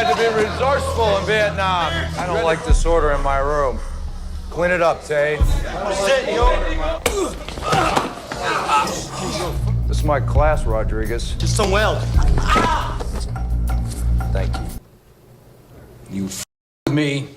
had to be resourceful in Vietnam. I don't like disorder in my room. Clean it up, Tay. Sit, yo. This is my class, Rodriguez. Just some weld. Thank you. You with me,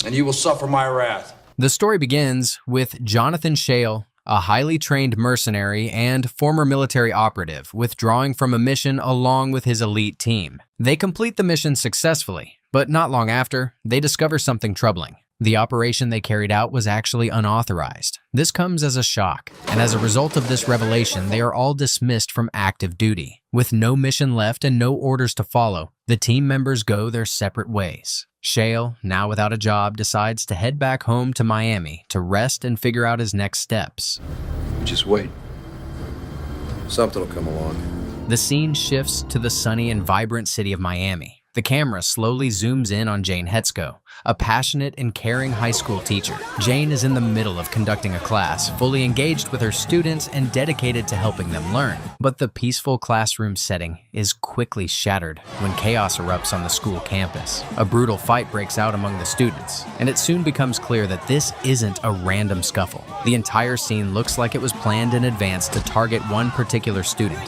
and you will suffer my wrath. The story begins with Jonathan Shale, a highly trained mercenary and former military operative, withdrawing from a mission along with his elite team. They complete the mission successfully, but not long after, they discover something troubling. The operation they carried out was actually unauthorized. This comes as a shock, and as a result of this revelation, they are all dismissed from active duty. With no mission left and no orders to follow, the team members go their separate ways. Shale, now without a job, decides to head back home to Miami to rest and figure out his next steps. Just wait. Something will come along. The scene shifts to the sunny and vibrant city of Miami. The camera slowly zooms in on Jane Hetzko, a passionate and caring high school teacher. Jane is in the middle of conducting a class, fully engaged with her students and dedicated to helping them learn. But the peaceful classroom setting is quickly shattered when chaos erupts on the school campus. A brutal fight breaks out among the students, and it soon becomes clear that this isn't a random scuffle. The entire scene looks like it was planned in advance to target one particular student.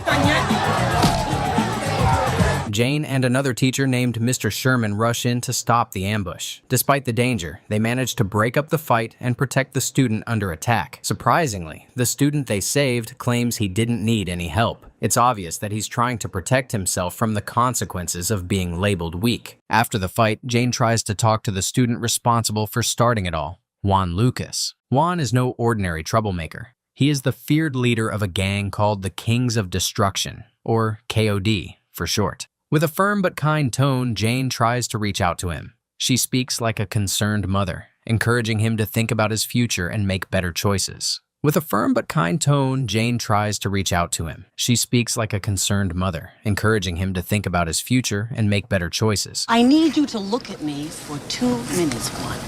Jane and another teacher named Mr. Sherman rush in to stop the ambush. Despite the danger, they manage to break up the fight and protect the student under attack. Surprisingly, the student they saved claims he didn't need any help. It's obvious that he's trying to protect himself from the consequences of being labeled weak. After the fight, Jane tries to talk to the student responsible for starting it all, Juan Lucas. Juan is no ordinary troublemaker. He is the feared leader of a gang called the Kings of Destruction, or KOD for short. With a firm but kind tone, Jane tries to reach out to him. She speaks like a concerned mother, encouraging him to think about his future and make better choices. With a firm but kind tone, Jane tries to reach out to him. She speaks like a concerned mother, encouraging him to think about his future and make better choices. I need you to look at me for 2 minutes, Juan.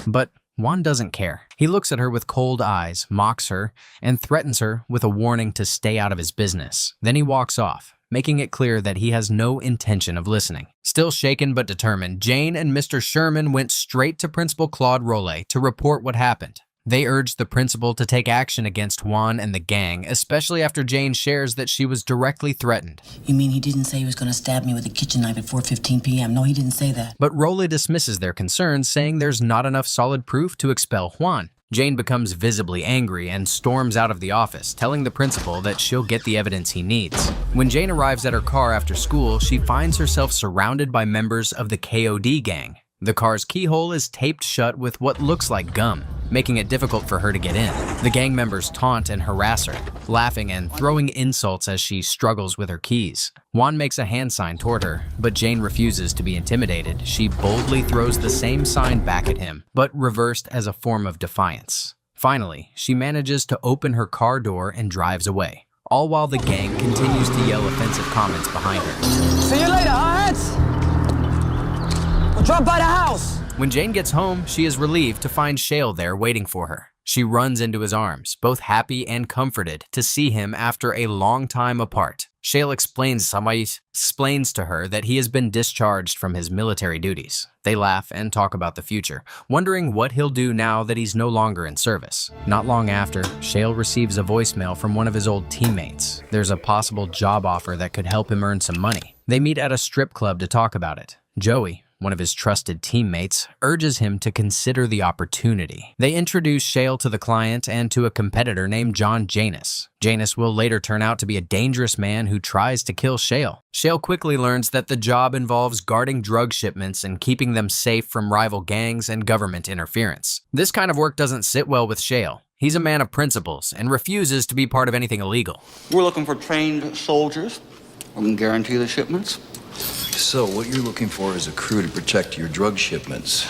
But Juan doesn't care. He looks at her with cold eyes, mocks her, and threatens her with a warning to stay out of his business. Then he walks off, making it clear that he has no intention of listening. Still shaken but determined, Jane and Mr. Sherman went straight to Principal Claude Rollet to report what happened. They urged the principal to take action against Juan and the gang, especially after Jane shares that she was directly threatened. You mean he didn't say he was going to stab me with a kitchen knife at 4:15 p.m.? No, he didn't say that. But Rollet dismisses their concerns, saying there's not enough solid proof to expel Juan. Jane becomes visibly angry and storms out of the office, telling the principal that she'll get the evidence he needs. When Jane arrives at her car after school, she finds herself surrounded by members of the KOD gang. The car's keyhole is taped shut with what looks like gum, making it difficult for her to get in. The gang members taunt and harass her, laughing and throwing insults as she struggles with her keys. Juan makes a hand sign toward her, but Jane refuses to be intimidated. She boldly throws the same sign back at him, but reversed as a form of defiance. Finally, she manages to open her car door and drives away, all while the gang continues to yell offensive comments behind her. See you later, Hans! We'll drop by the house! When Jane gets home, she is relieved to find Shale there waiting for her. She runs into his arms, both happy and comforted to see him after a long time apart. Shale explains to her that he has been discharged from his military duties. They laugh and talk about the future, wondering what he'll do now that he's no longer in service. Not long after, Shale receives a voicemail from one of his old teammates. There's a possible job offer that could help him earn some money. They meet at a strip club to talk about it. Joey, one of his trusted teammates, urges him to consider the opportunity. They introduce Shale to the client and to a competitor named John Janus. Janus will later turn out to be a dangerous man who tries to kill Shale. Shale quickly learns that the job involves guarding drug shipments and keeping them safe from rival gangs and government interference. This kind of work doesn't sit well with Shale. He's a man of principles and refuses to be part of anything illegal. We're looking for trained soldiers. We can guarantee the shipments. So what you're looking for is a crew to protect your drug shipments.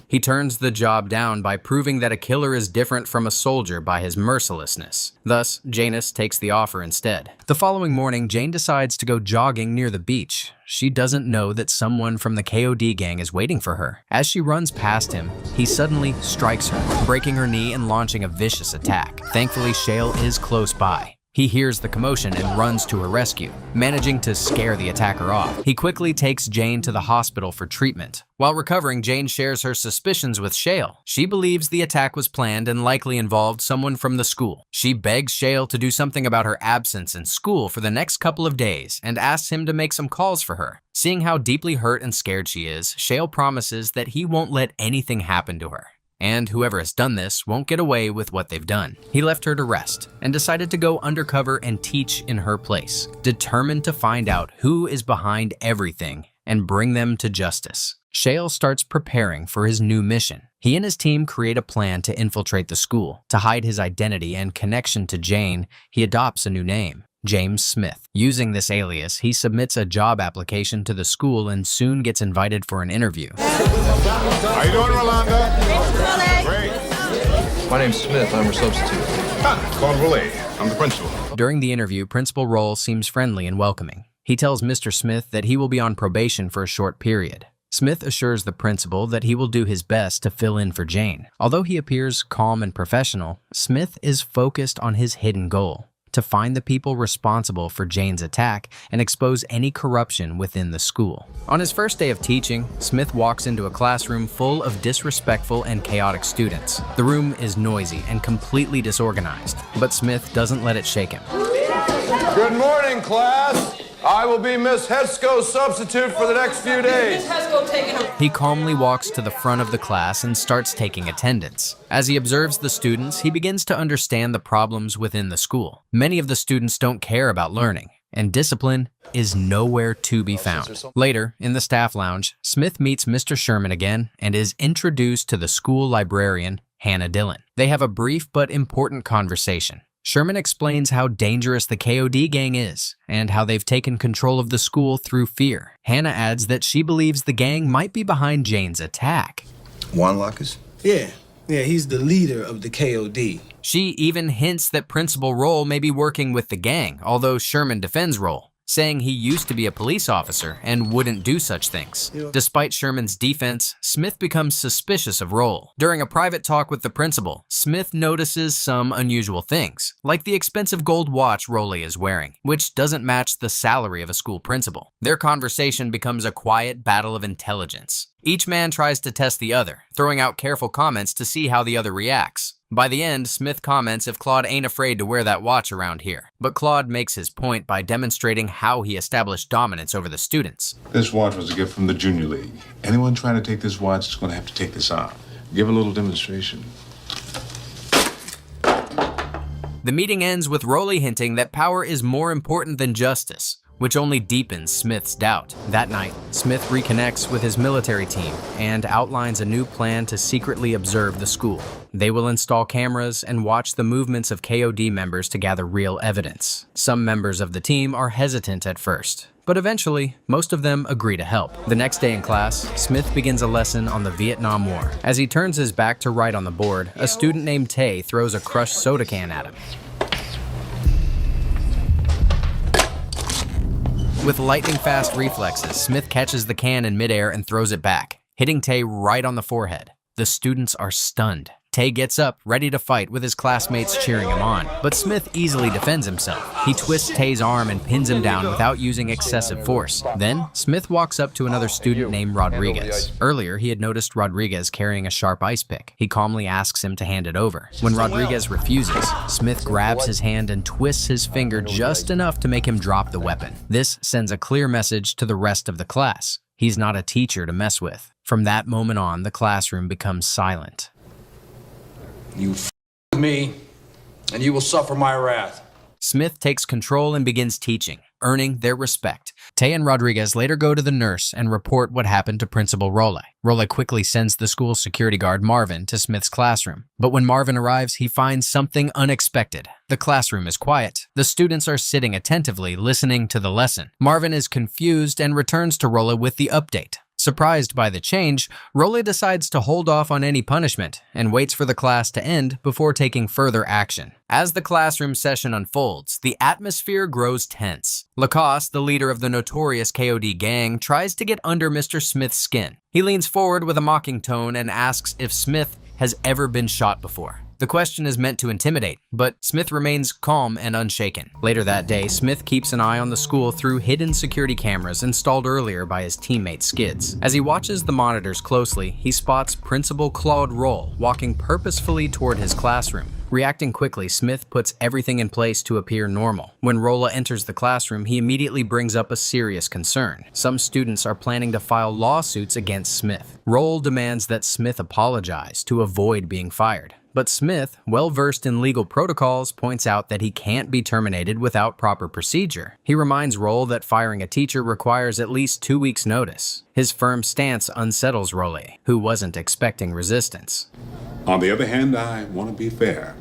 He turns the job down by proving that a killer is different from a soldier by his mercilessness. Thus, Janus takes the offer instead. The following morning, Jane decides to go jogging near the beach. She doesn't know that someone from the KOD gang is waiting for her. As she runs past him, he suddenly strikes her, breaking her knee and launching a vicious attack. Thankfully, Shale is close by. He hears the commotion and runs to her rescue, managing to scare the attacker off. He quickly takes Jane to the hospital for treatment. While recovering, Jane shares her suspicions with Shale. She believes the attack was planned and likely involved someone from the school. She begs Shale to do something about her absence in school for the next couple of days and asks him to make some calls for her. Seeing how deeply hurt and scared she is, Shale promises that he won't let anything happen to her. And whoever has done this won't get away with what they've done. He left her to rest and decided to go undercover and teach in her place, determined to find out who is behind everything and bring them to justice. Shale starts preparing for his new mission. He and his team create a plan to infiltrate the school. To hide his identity and connection to Jane, he adopts a new name, James Smith. Using this alias, he submits a job application to the school and soon gets invited for an interview. How you doing, Rolanda? Great. My name's Smith. I'm her substitute. Called Willie. I'm the principal. During the interview, Principal Roll seems friendly and welcoming. He tells Mr. Smith that he will be on probation for a short period. Smith assures the principal that he will do his best to fill in for Jane. Although he appears calm and professional, Smith is focused on his hidden goal: to find the people responsible for Jane's attack and expose any corruption within the school. On his first day of teaching, Smith walks into a classroom full of disrespectful and chaotic students. The room is noisy and completely disorganized, but Smith doesn't let it shake him. Good morning, class. I will be Miss Hesco's substitute for the next few days. He calmly walks to the front of the class and starts taking attendance. As he observes the students, he begins to understand the problems within the school. Many of the students don't care about learning, and discipline is nowhere to be found. Later, in the staff lounge, Smith meets Mr. Sherman again and is introduced to the school librarian, Hannah Dillon. They have a brief but important conversation. Sherman explains how dangerous the KOD gang is and how they've taken control of the school through fear. Hannah adds that she believes the gang might be behind Jane's attack. Wanlockers? Yeah, he's the leader of the KOD. She even hints that Principal Roll may be working with the gang, although Sherman defends Roll, saying he used to be a police officer and wouldn't do such things. Despite Sherman's defense, Smith becomes suspicious of Roll. During a private talk with the principal, Smith notices some unusual things, like the expensive gold watch Rolly is wearing, which doesn't match the salary of a school principal. Their conversation becomes a quiet battle of intelligence. Each man tries to test the other, throwing out careful comments to see how the other reacts. By the end, Smith comments if Claude ain't afraid to wear that watch around here. But Claude makes his point by demonstrating how he established dominance over the students. This watch was a gift from the Junior League. Anyone trying to take this watch is going to have to take this off. Give a little demonstration. The meeting ends with Rolly hinting that power is more important than justice, which only deepens Smith's doubt. That night, Smith reconnects with his military team and outlines a new plan to secretly observe the school. They will install cameras and watch the movements of KOD members to gather real evidence. Some members of the team are hesitant at first, but eventually, most of them agree to help. The next day in class, Smith begins a lesson on the Vietnam War. As he turns his back to write on the board, a student named Tay throws a crushed soda can at him. With lightning-fast reflexes, Smith catches the can in midair and throws it back, hitting Tay right on the forehead. The students are stunned. Tay gets up, ready to fight, with his classmates cheering him on, but Smith easily defends himself. He twists Tay's arm and pins him down without using excessive force. Then, Smith walks up to another student named Rodriguez. Earlier, he had noticed Rodriguez carrying a sharp ice pick. He calmly asks him to hand it over. When Rodriguez refuses, Smith grabs his hand and twists his finger just enough to make him drop the weapon. This sends a clear message to the rest of the class. He's not a teacher to mess with. From that moment on, the classroom becomes silent. You with me, and you will suffer my wrath. Smith takes control and begins teaching, earning their respect. Tay and Rodriguez later go to the nurse and report what happened to Principal Rolle. Rolle quickly sends the school's security guard Marvin to Smith's classroom. But when Marvin arrives, he finds something unexpected. The classroom is quiet. The students are sitting attentively, listening to the lesson. Marvin is confused and returns to Rolle with the update. Surprised by the change, Rolle decides to hold off on any punishment and waits for the class to end before taking further action. As the classroom session unfolds, the atmosphere grows tense. Lacoste, the leader of the notorious KOD gang, tries to get under Mr. Smith's skin. He leans forward with a mocking tone and asks if Smith has ever been shot before. The question is meant to intimidate, but Smith remains calm and unshaken. Later that day, Smith keeps an eye on the school through hidden security cameras installed earlier by his teammate Skids. As he watches the monitors closely, he spots Principal Claude Roll walking purposefully toward his classroom. Reacting quickly, Smith puts everything in place to appear normal. When Rolla enters the classroom, he immediately brings up a serious concern. Some students are planning to file lawsuits against Smith. Roll demands that Smith apologize to avoid being fired. But Smith, well-versed in legal protocols, points out that he can't be terminated without proper procedure. He reminds Roll that firing a teacher requires at least 2 weeks' notice. His firm stance unsettles Rolle, who wasn't expecting resistance. On the other hand, I want to be fair.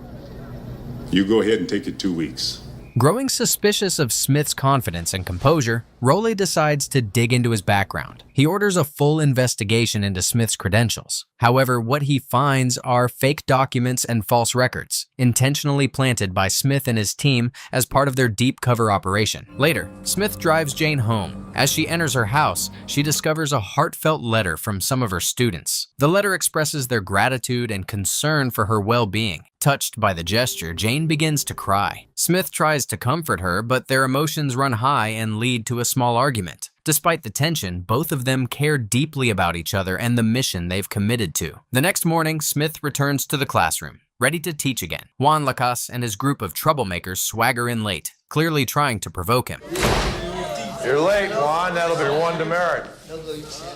You go ahead and take your 2 weeks. Growing suspicious of Smith's confidence and composure, Rolle decides to dig into his background. He orders a full investigation into Smith's credentials. However, what he finds are fake documents and false records, intentionally planted by Smith and his team as part of their deep cover operation. Later, Smith drives Jane home. As she enters her house, she discovers a heartfelt letter from some of her students. The letter expresses their gratitude and concern for her well-being. Touched by the gesture, Jane begins to cry. Smith tries to comfort her, but their emotions run high and lead to a small argument. Despite the tension, both of them care deeply about each other and the mission they've committed to. The next morning, Smith returns to the classroom, ready to teach again. Juan Lacasse and his group of troublemakers swagger in late, clearly trying to provoke him. You're late, Juan. That'll be one demerit.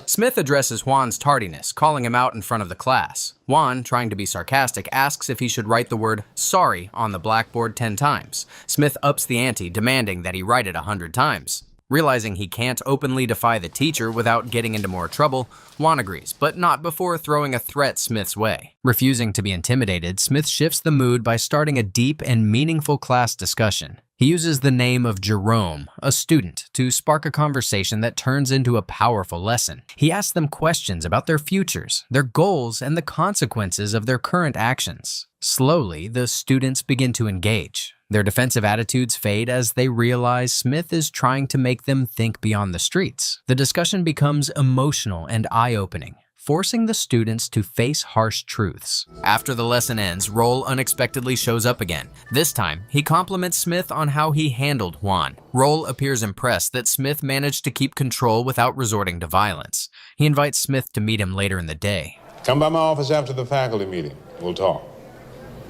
Smith addresses Juan's tardiness, calling him out in front of the class. Juan, trying to be sarcastic, asks if he should write the word sorry on the blackboard 10 times. Smith ups the ante, demanding that he write it 100 times. Realizing he can't openly defy the teacher without getting into more trouble, Juan agrees, but not before throwing a threat Smith's way. Refusing to be intimidated, Smith shifts the mood by starting a deep and meaningful class discussion. He uses the name of Jerome, a student, to spark a conversation that turns into a powerful lesson. He asks them questions about their futures, their goals, and the consequences of their current actions. Slowly, the students begin to engage. Their defensive attitudes fade as they realize Smith is trying to make them think beyond the streets. The discussion becomes emotional and eye-opening, forcing the students to face harsh truths. After the lesson ends, Roll unexpectedly shows up again. This time, he compliments Smith on how he handled Juan. Roll appears impressed that Smith managed to keep control without resorting to violence. He invites Smith to meet him later in the day. Come by my office after the faculty meeting. We'll talk.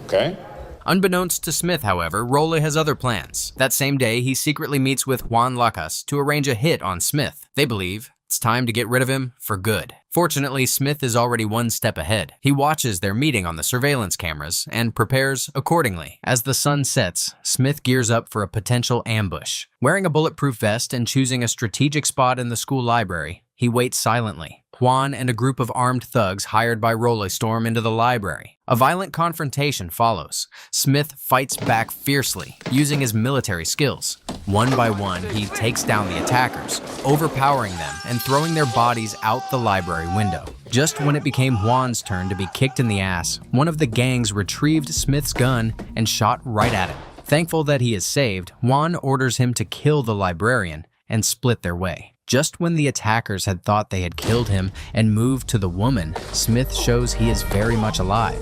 Okay? Unbeknownst to Smith, however, Rolle has other plans. That same day, he secretly meets with Juan Lacasse to arrange a hit on Smith. They believe it's time to get rid of him for good. Fortunately, Smith is already one step ahead. He watches their meeting on the surveillance cameras and prepares accordingly. As the sun sets, Smith gears up for a potential ambush. Wearing a bulletproof vest and choosing a strategic spot in the school library, he waits silently. Juan and a group of armed thugs hired by Rolle storm into the library. A violent confrontation follows. Smith fights back fiercely, using his military skills. One by one, he takes down the attackers, overpowering them and throwing their bodies out the library window. Just when it became Juan's turn to be kicked in the ass, one of the gangs retrieved Smith's gun and shot right at him. Thankful that he is saved, Juan orders him to kill the librarian and split their way. Just when the attackers had thought they had killed him and moved to the woman, Smith shows he is very much alive.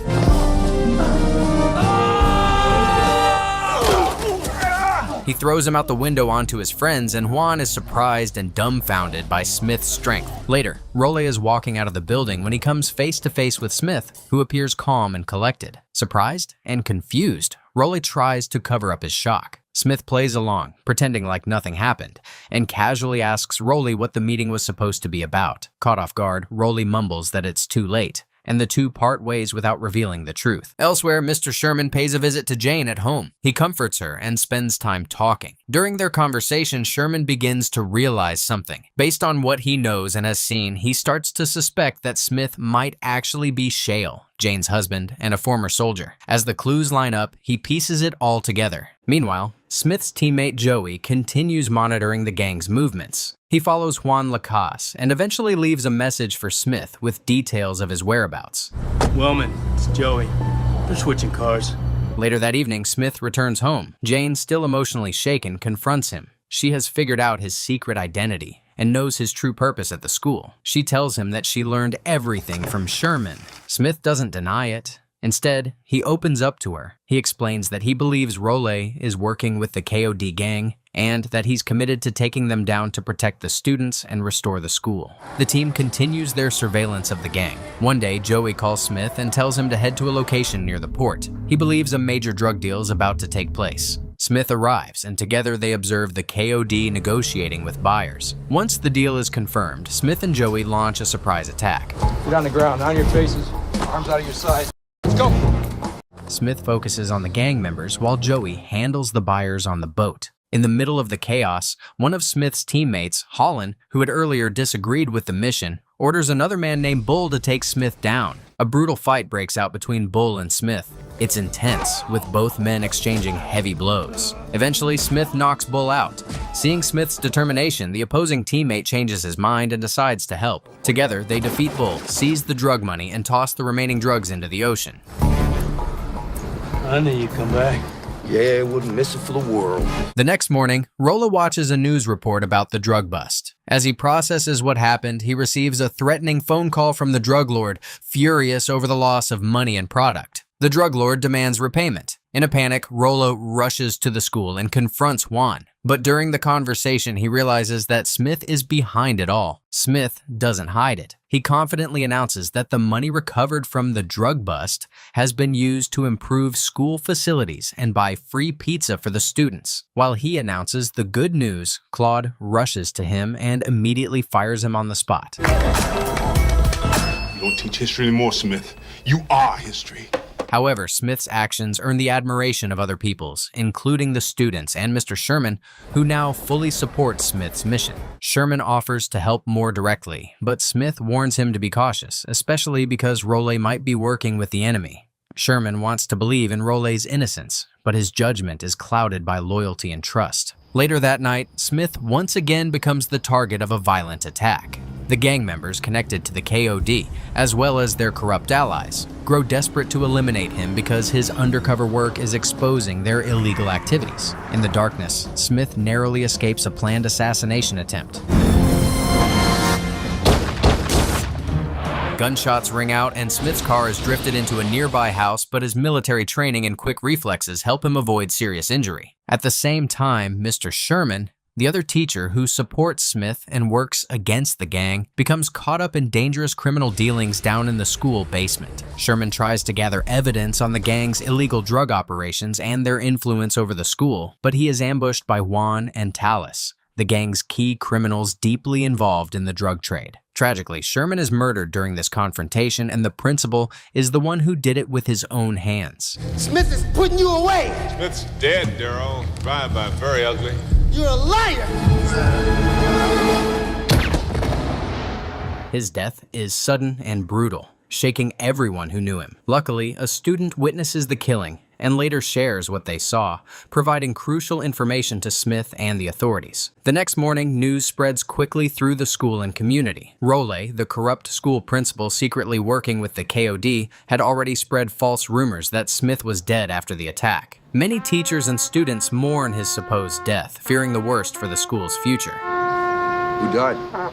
He throws him out the window onto his friends, and Juan is surprised and dumbfounded by Smith's strength. Later, Rolle is walking out of the building when he comes face to face with Smith, who appears calm and collected. Surprised and confused, Rolle tries to cover up his shock. Smith plays along, pretending like nothing happened, and casually asks Rolle what the meeting was supposed to be about. Caught off guard, Rolle mumbles that it's too late, and the two part ways without revealing the truth. Elsewhere, Mr. Sherman pays a visit to Jane at home. He comforts her and spends time talking. During their conversation, Sherman begins to realize something. Based on what he knows and has seen, he starts to suspect that Smith might actually be Shale, Jane's husband and a former soldier. As the clues line up, he pieces it all together. Meanwhile, Smith's teammate Joey continues monitoring the gang's movements. He follows Juan Lacasse and eventually leaves a message for Smith with details of his whereabouts. Wellman, it's Joey. They're switching cars. Later that evening, Smith returns home. Jane, still emotionally shaken, confronts him. She has figured out his secret identity and knows his true purpose at the school. She tells him that she learned everything from Sherman. Smith doesn't deny it, Instead, he opens up to her. He explains that he believes Role is working with the KOD gang and that he's committed to taking them down to protect the students and restore the school. The team continues their surveillance of the gang. One day, Joey calls Smith and tells him to head to a location near the port. He believes a major drug deal is about to take place. Smith arrives, and together they observe the KOD negotiating with buyers. Once the deal is confirmed, Smith and Joey launch a surprise attack. Get on the ground, on your faces, arms out of your sides. Let's go! Smith focuses on the gang members while Joey handles the buyers on the boat. In the middle of the chaos, one of Smith's teammates, Holland, who had earlier disagreed with the mission, orders another man named Bull to take Smith down. A brutal fight breaks out between Bull and Smith. It's intense, with both men exchanging heavy blows. Eventually, Smith knocks Bull out. Seeing Smith's determination, the opposing teammate changes his mind and decides to help. Together, they defeat Bull, seize the drug money, and toss the remaining drugs into the ocean. I knew you'd come back. Yeah, wouldn't miss it for the world. The next morning, Rolla watches a news report about the drug bust. As he processes what happened, he receives a threatening phone call from the drug lord, furious over the loss of money and product. The drug lord demands repayment. In a panic, Rollo rushes to the school and confronts Juan. But during the conversation, he realizes that Smith is behind it all. Smith doesn't hide it. He confidently announces that the money recovered from the drug bust has been used to improve school facilities and buy free pizza for the students. While he announces the good news, Claude rushes to him and immediately fires him on the spot. You don't teach history anymore, Smith. You are history. However, Smith's actions earn the admiration of other peoples, including the students and Mr. Sherman, who now fully supports Smith's mission. Sherman offers to help more directly, but Smith warns him to be cautious, especially because Role might be working with the enemy. Sherman wants to believe in Role's innocence, but his judgment is clouded by loyalty and trust. Later that night, Smith once again becomes the target of a violent attack. The gang members connected to the KOD, as well as their corrupt allies, grow desperate to eliminate him because his undercover work is exposing their illegal activities. In the darkness, Smith narrowly escapes a planned assassination attempt. Gunshots ring out and Smith's car is drifted into a nearby house, but his military training and quick reflexes help him avoid serious injury. At the same time, Mr. Sherman, the other teacher who supports Smith and works against the gang, becomes caught up in dangerous criminal dealings down in the school basement. Sherman tries to gather evidence on the gang's illegal drug operations and their influence over the school, but he is ambushed by Juan and Tallis, the gang's key criminals deeply involved in the drug trade. Tragically, Sherman is murdered during this confrontation, and the principal is the one who did it with his own hands. Smith is putting you away. Smith's dead, Darryl. Drive-by, very ugly. You're a liar. His death is sudden and brutal, shaking everyone who knew him. Luckily, a student witnesses the killing and later shares what they saw, providing crucial information to Smith and the authorities. The next morning, news spreads quickly through the school and community. Role, the corrupt school principal secretly working with the KOD, had already spread false rumors that Smith was dead after the attack. Many teachers and students mourn his supposed death, fearing the worst for the school's future. Who died?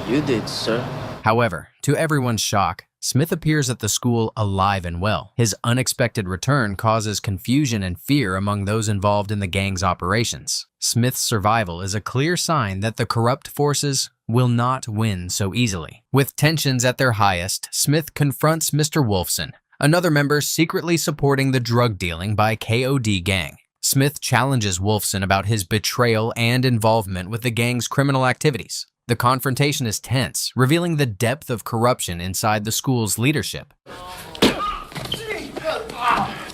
You did, sir. However, to everyone's shock, Smith appears at the school alive and well. His unexpected return causes confusion and fear among those involved in the gang's operations. Smith's survival is a clear sign that the corrupt forces will not win so easily. With tensions at their highest, Smith confronts Mr. Wolfson, another member secretly supporting the drug dealing by KOD gang. Smith challenges Wolfson about his betrayal and involvement with the gang's criminal activities. The confrontation is tense, revealing the depth of corruption inside the school's leadership.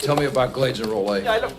Tell me about Glades and Role. God,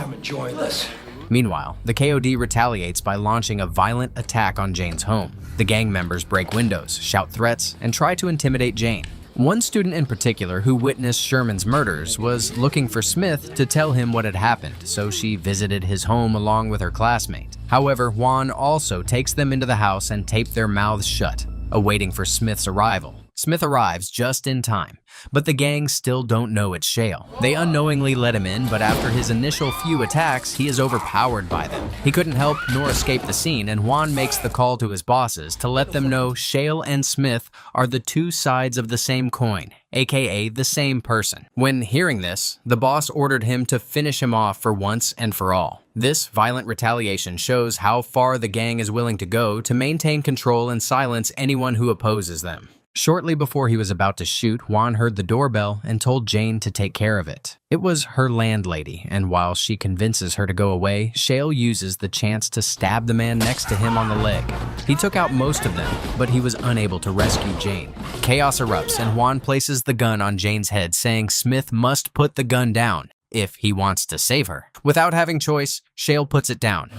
I'm enjoying this. Meanwhile, the KOD retaliates by launching a violent attack on Jane's home. The gang members break windows, shout threats, and try to intimidate Jane. One student in particular who witnessed Sherman's murders was looking for Smith to tell him what had happened, so she visited his home along with her classmate. However, Juan also takes them into the house and taped their mouths shut, awaiting for Smith's arrival. Smith arrives just in time, but the gang still don't know it's Shale. They unknowingly let him in, but after his initial few attacks, he is overpowered by them. He couldn't help nor escape the scene, and Juan makes the call to his bosses to let them know Shale and Smith are the two sides of the same coin, aka the same person. When hearing this, the boss ordered him to finish him off for once and for all. This violent retaliation shows how far the gang is willing to go to maintain control and silence anyone who opposes them. Shortly before he was about to shoot, Juan heard the doorbell and told Jane to take care of it. It was her landlady, and while she convinces her to go away, Shale uses the chance to stab the man next to him on the leg. He took out most of them, but he was unable to rescue Jane. Chaos erupts, and Juan places the gun on Jane's head, saying Smith must put the gun down if he wants to save her. Without having choice, Shale puts it down.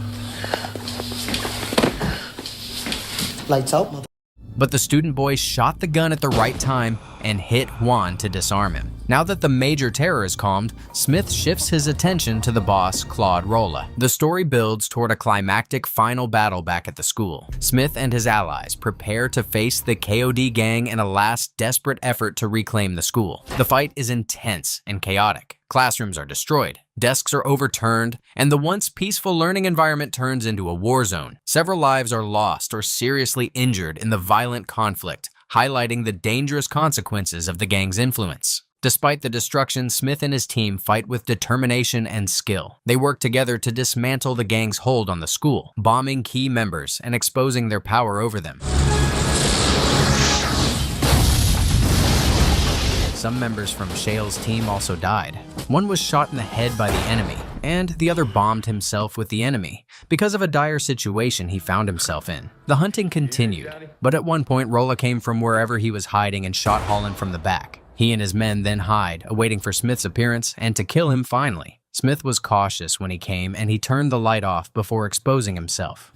Lights out, mother. But the student boy shot the gun at the right time and hit Juan to disarm him. Now that the major terror is calmed, Smith shifts his attention to the boss, Claude Rolla. The story builds toward a climactic final battle back at the school. Smith and his allies prepare to face the KOD gang in a last desperate effort to reclaim the school. The fight is intense and chaotic. Classrooms are destroyed, desks are overturned, and the once peaceful learning environment turns into a war zone. Several lives are lost or seriously injured in the violent conflict, highlighting the dangerous consequences of the gang's influence. Despite the destruction, Smith and his team fight with determination and skill. They work together to dismantle the gang's hold on the school, bombing key members and exposing their power over them. Some members from Shale's team also died. One was shot in the head by the enemy, and the other bombed himself with the enemy because of a dire situation he found himself in. The hunting continued, but at one point Rolla came from wherever he was hiding and shot Holland from the back. He and his men then hide, awaiting for Smith's appearance and to kill him finally. Smith was cautious when he came, and he turned the light off before exposing himself.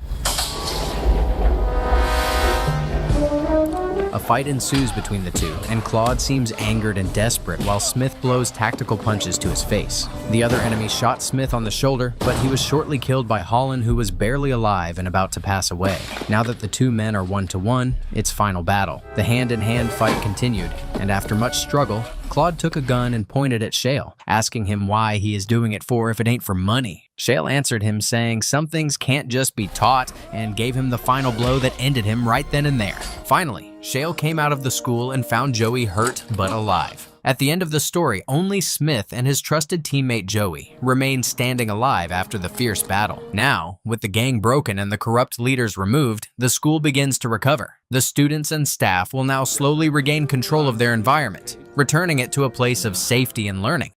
A fight ensues between the two, and Claude seems angered and desperate while Smith blows tactical punches to his face. The other enemy shot Smith on the shoulder, but he was shortly killed by Holland, who was barely alive and about to pass away. Now that the two men are 1-to-1, it's final battle. The hand-in-hand fight continued, and after much struggle, Claude took a gun and pointed at Shale, asking him why he is doing it for if it ain't for money. Shale answered him saying some things can't just be taught, and gave him the final blow that ended him right then and there. Finally, Shale came out of the school and found Joey hurt but alive. At the end of the story, only Smith and his trusted teammate Joey remain standing alive after the fierce battle. Now, with the gang broken and the corrupt leaders removed, the school begins to recover. The students and staff will now slowly regain control of their environment, returning it to a place of safety and learning.